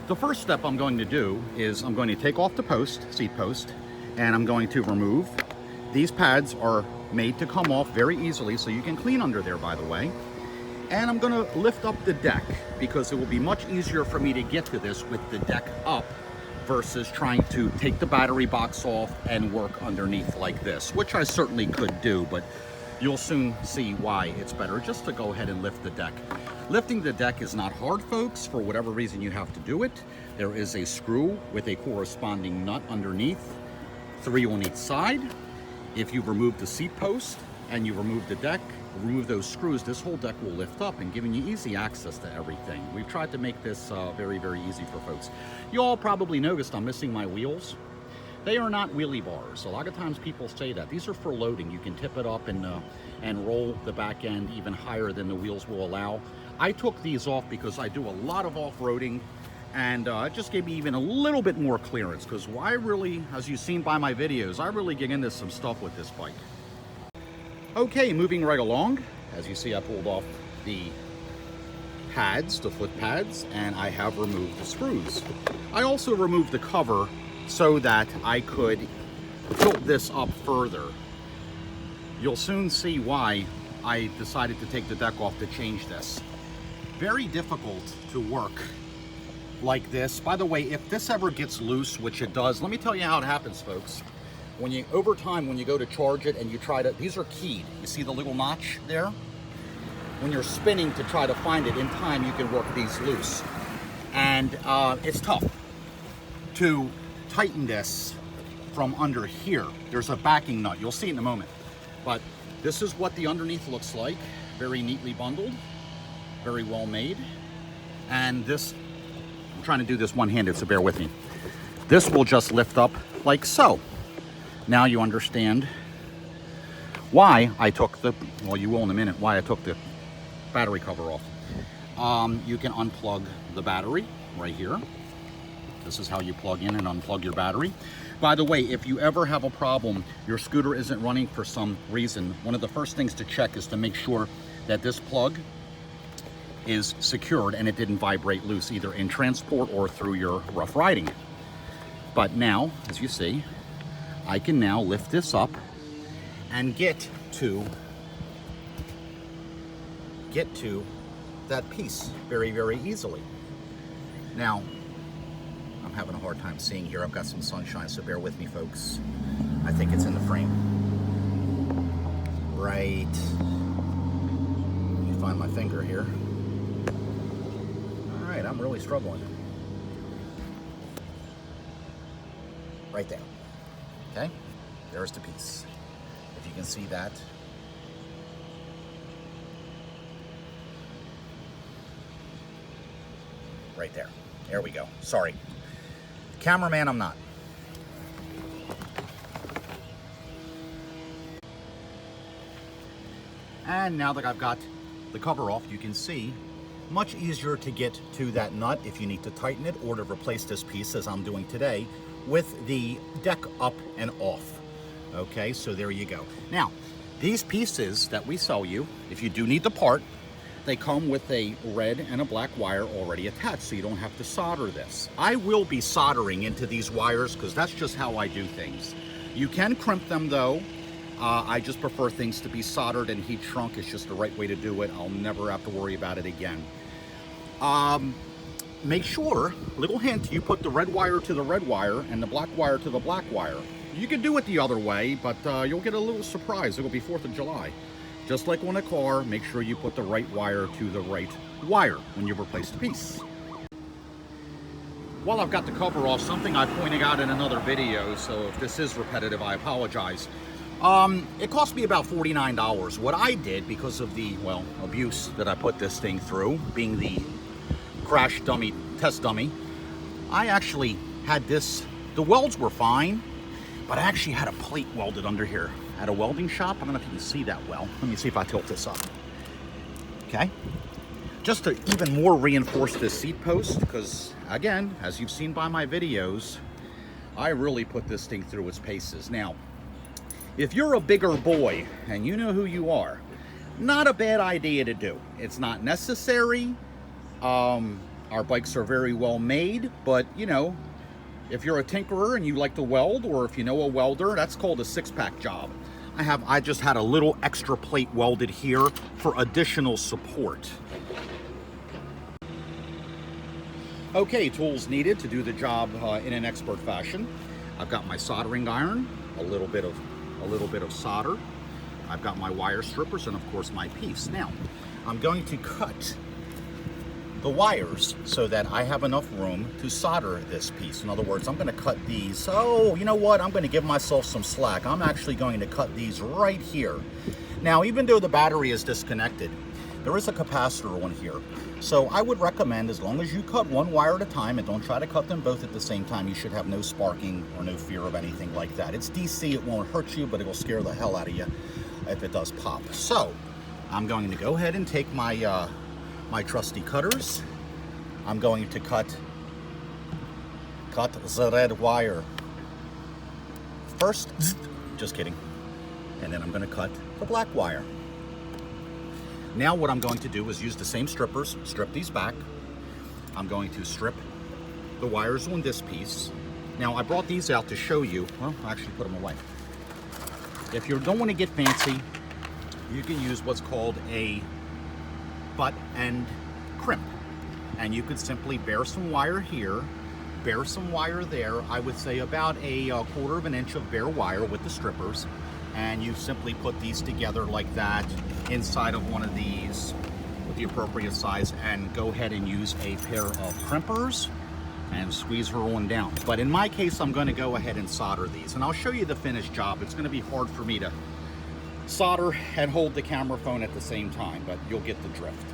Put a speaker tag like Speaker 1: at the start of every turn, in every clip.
Speaker 1: The first step I'm going to do is I'm going to take off the seat post, and I'm going to remove. These pads are made to come off very easily, so you can clean under there, by the way. And I'm gonna lift up the deck because it will be much easier for me to get to this with the deck up versus trying to take the battery box off and work underneath like this, which I certainly could do, but you'll soon see why it's better just to go ahead and lift the deck. Lifting the deck is not hard, folks. For whatever reason you have to do it. There is a screw with a corresponding nut underneath, 3 on each side. If you remove the seat post and you remove the deck, remove those screws, this whole deck will lift up and giving you easy access to everything. We've tried to make this very, very easy for folks. You all probably noticed I'm missing my wheels. They are not wheelie bars. A lot of times people say that. These are for loading. You can tip it up and roll the back end even higher than the wheels will allow. I took these off because I do a lot of off-roading, and it just gave me even a little bit more clearance, because I really, as you've seen by my videos, I really get into some stuff with this bike. Okay, moving right along. As you see, I pulled off the pads, the foot pads, and I have removed the screws. I also removed the cover so that I could tilt this up further. You'll soon see why I decided to take the deck off to change this. Very difficult to work like this. By the way, if this ever gets loose, which it does, let me tell you how it happens, folks. When you, over time, when you go to charge it and you try to, these are keyed. You see the little notch there? When you're spinning to try to find it, in time you can work these loose. And it's tough to tighten this from under here. There's a backing nut. You'll see in a moment. But this is what the underneath looks like. Very neatly bundled. Very well made. And this, I'm trying to do this one-handed, so bear with me. This will just lift up like so. Now you understand why I took the, well, you will in a minute, why I took the battery cover off. You can unplug the battery right here. This is how you plug in and unplug your battery. By the way, if you ever have a problem, your scooter isn't running for some reason, one of the first things to check is to make sure that this plug is secured and it didn't vibrate loose, either in transport or through your rough riding. But now, as you see, I can now lift this up and get to that piece very, very easily. Now, I'm having a hard time seeing here. I've got some sunshine, so bear with me, folks. I think it's in the frame. Right. Let me find my finger here. All right, I'm really struggling. Right there. Okay, there's the piece. If you can see that. Right there. There we go. Sorry. Cameraman, I'm not. And now that I've got the cover off, you can see much easier to get to that nut if you need to tighten it or to replace this piece, as I'm doing today, with the deck up and off. Okay, so there you go. Now, these pieces that we sell you, if you do need the part, they come with a red and a black wire already attached, so you don't have to solder this. I will be soldering into these wires because that's just how I do things. You can crimp them though. I just prefer things to be soldered and heat shrunk. It's just the right way to do it. I'll never have to worry about it again. Make sure, little hint, you put the red wire to the red wire and the black wire to the black wire. You can do it the other way, but you'll get a little surprise. It'll be 4th of July. Just like on a car, make sure you put the right wire to the right wire when you replace the piece. While I've got the cover off, something I pointed out in another video, so if this is repetitive, I apologize. It cost me about $49. What I did, because of the, well, abuse that I put this thing through, being the crash dummy, test dummy, I actually had this, the welds were fine, but I actually had a plate welded under here at a welding shop. I don't know if you can see that well. Let me see if I tilt this up. Okay. Just to even more reinforce this seat post, because again, as you've seen by my videos, I really put this thing through its paces. Now, if you're a bigger boy, and you know who you are, not a bad idea to do. It's not necessary. Our bikes are very well made, but you know, if you're a tinkerer and you like to weld, or if you know a welder, that's called a six-pack job. I just had a little extra plate welded here for additional support. Okay, tools needed to do the job in an expert fashion. I've got my soldering iron, a little bit of solder. I've got my wire strippers, and of course my piece. Now, I'm going to cut the wires so that I have enough room to solder this piece. In other words, I'm going to cut these. Oh, you know what? I'm going to give myself some slack. I'm actually going to cut these right here. Now, even though the battery is disconnected, there is a capacitor on here. So I would recommend, as long as you cut one wire at a time and don't try to cut them both at the same time, you should have no sparking or no fear of anything like that. It's DC, it won't hurt you, but it will scare the hell out of you if it does pop. So I'm going to go ahead and take my my trusty cutters. I'm going to cut the red wire first. Just kidding. And then I'm going to cut the black wire. Now what I'm going to do is use the same strippers, strip these back. I'm going to strip the wires on this piece. Now I brought these out to show you, well, I actually put them away. If you don't want to get fancy, you can use what's called a butt end crimp. And you could simply bare some wire here, bare some wire there. I would say about a quarter of an inch of bare wire with the strippers. And you simply put these together like that inside of one of these with the appropriate size, and go ahead and use a pair of crimpers and squeeze her on down. But in my case, I'm going to go ahead and solder these, and I'll show you the finished job. It's going to be hard for me to solder and hold the camera phone at the same time, but you'll get the drift.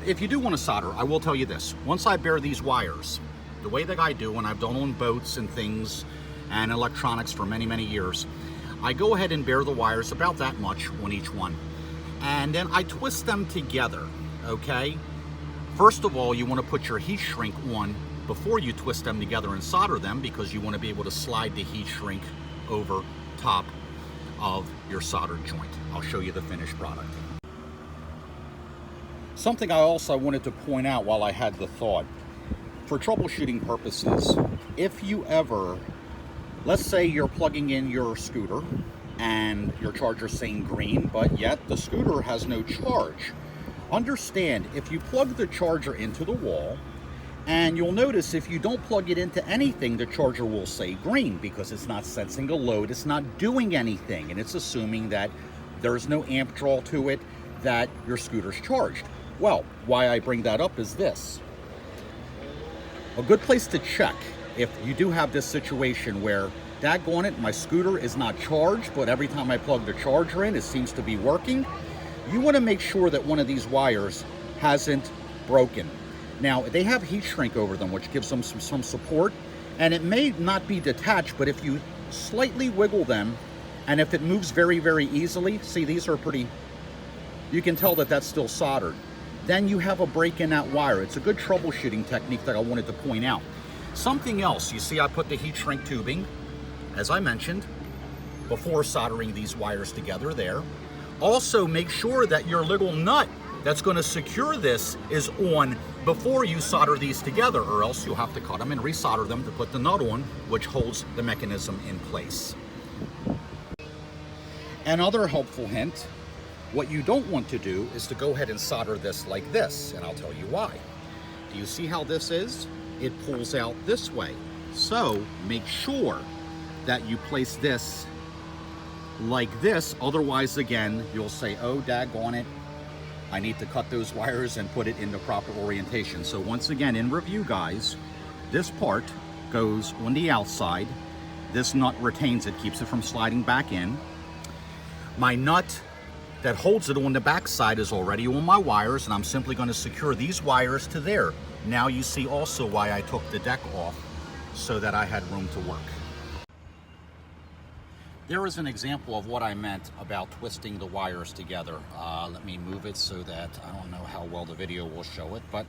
Speaker 1: If you do want to solder, I will tell you this. Once I bare these wires, the way that I do, and I've done on boats and things and electronics for many, many years, I go ahead and bare the wires about that much on each one. And then I twist them together, okay? First of all, you want to put your heat shrink on before you twist them together and solder them, because you want to be able to slide the heat shrink over top of your soldered joint. I'll show you the finished product. Something I also wanted to point out while I had the thought, for troubleshooting purposes, if you ever, let's say you're plugging in your scooter and your charger's saying green, but yet the scooter has no charge. Understand, if you plug the charger into the wall, and you'll notice if you don't plug it into anything, the charger will say green, because it's not sensing a load, it's not doing anything, and it's assuming that there's no amp draw to it, that your scooter's charged. Well, why I bring that up is this. A good place to check if you do have this situation where, daggone it, my scooter is not charged, but every time I plug the charger in, it seems to be working. You want to make sure that one of these wires hasn't broken. Now, they have heat shrink over them, which gives them some support, and it may not be detached, but if you slightly wiggle them, and if it moves very, very easily, see, these are pretty, you can tell that that's still soldered. Then you have a break in that wire. It's a good troubleshooting technique that I wanted to point out. Something else, you see I put the heat shrink tubing, as I mentioned, before soldering these wires together there. Also, make sure that your little nut that's going to secure this is on before you solder these together, or else you'll have to cut them and resolder them to put the nut on, which holds the mechanism in place. Another helpful hint, what you don't want to do is to go ahead and solder this like this, and I'll tell you why. Do you see how this is? It pulls out this way. So make sure that you place this like this, otherwise again you'll say, oh daggone it, I need to cut those wires and put it in the proper orientation. So once again, in review guys, this part goes on the outside, this nut retains it, keeps it from sliding back in. My nut that holds it on the back side is already on my wires, and I'm simply going to secure these wires to there. Now you see also why I took the deck off, so that I had room to work. There is an example of what I meant about twisting the wires together. Let me move it so that, I don't know how well the video will show it, but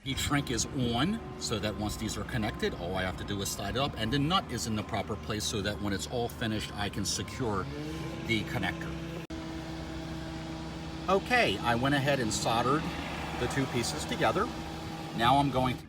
Speaker 1: Heat shrink is on, so that once these are connected, all I have to do is slide it up, and the nut is in the proper place so that when it's all finished, I can secure the connector. Okay, I went ahead and soldered the two pieces together. Now I'm going to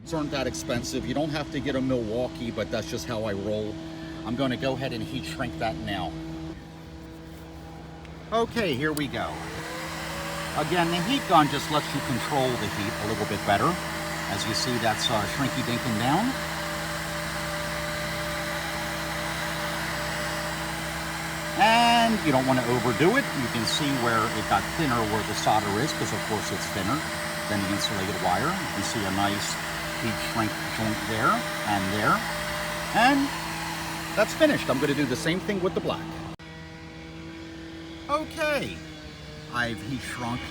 Speaker 1: These aren't that expensive. You don't have to get a Milwaukee, but that's just how I roll. I'm going to go ahead and heat shrink that now. Okay, here we go. Again, the heat gun just lets you control the heat a little bit better. As you see, that's shrinky dinking down. And you don't want to overdo it. You can see where it got thinner where the solder is, because of course it's thinner than the insulated wire. You can see a nice heat shrink joint there and there. And that's finished. I'm going to do the same thing with the black. Okay, I've heat shrunk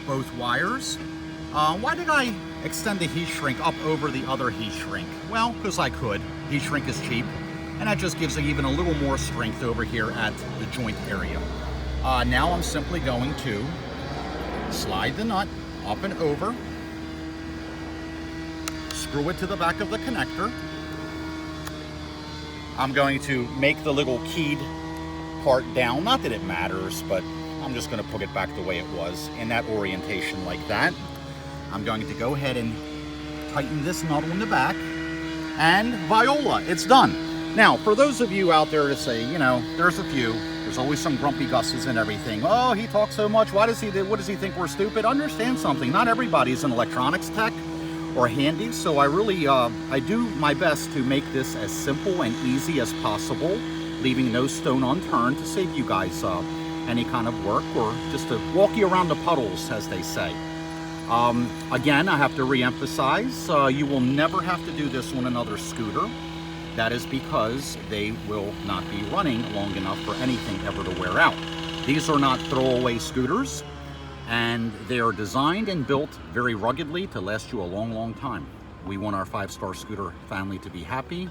Speaker 1: both wires. Why did I extend the heat shrink up over the other heat shrink? Well, because I could. Heat shrink is cheap, and that just gives it even a little more strength over here at the joint area. Now I'm simply going to slide the nut up and over, screw it to the back of the connector. I'm going to make the little keyed part down. Not that it matters, but I'm just going to put it back the way it was in that orientation like that. I'm going to go ahead and tighten this nut on the back, and voila, it's done. Now, for those of you out there to say, you know, there's always some grumpy Gusses and everything. Oh, he talks so much. What does he think we're stupid? Understand something. Not everybody's an electronics tech or handy, so I really, I do my best to make this as simple and easy as possible, leaving no stone unturned to save you guys any kind of work, or just to walk you around the puddles, as they say. Again, I have to re-emphasize, you will never have to do this on another scooter. That is because they will not be running long enough for anything ever to wear out. These are not throwaway scooters, and they are designed and built very ruggedly to last you a long, long time. We want our 5-star scooter family to be happy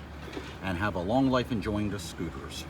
Speaker 1: and have a long life enjoying the scooters.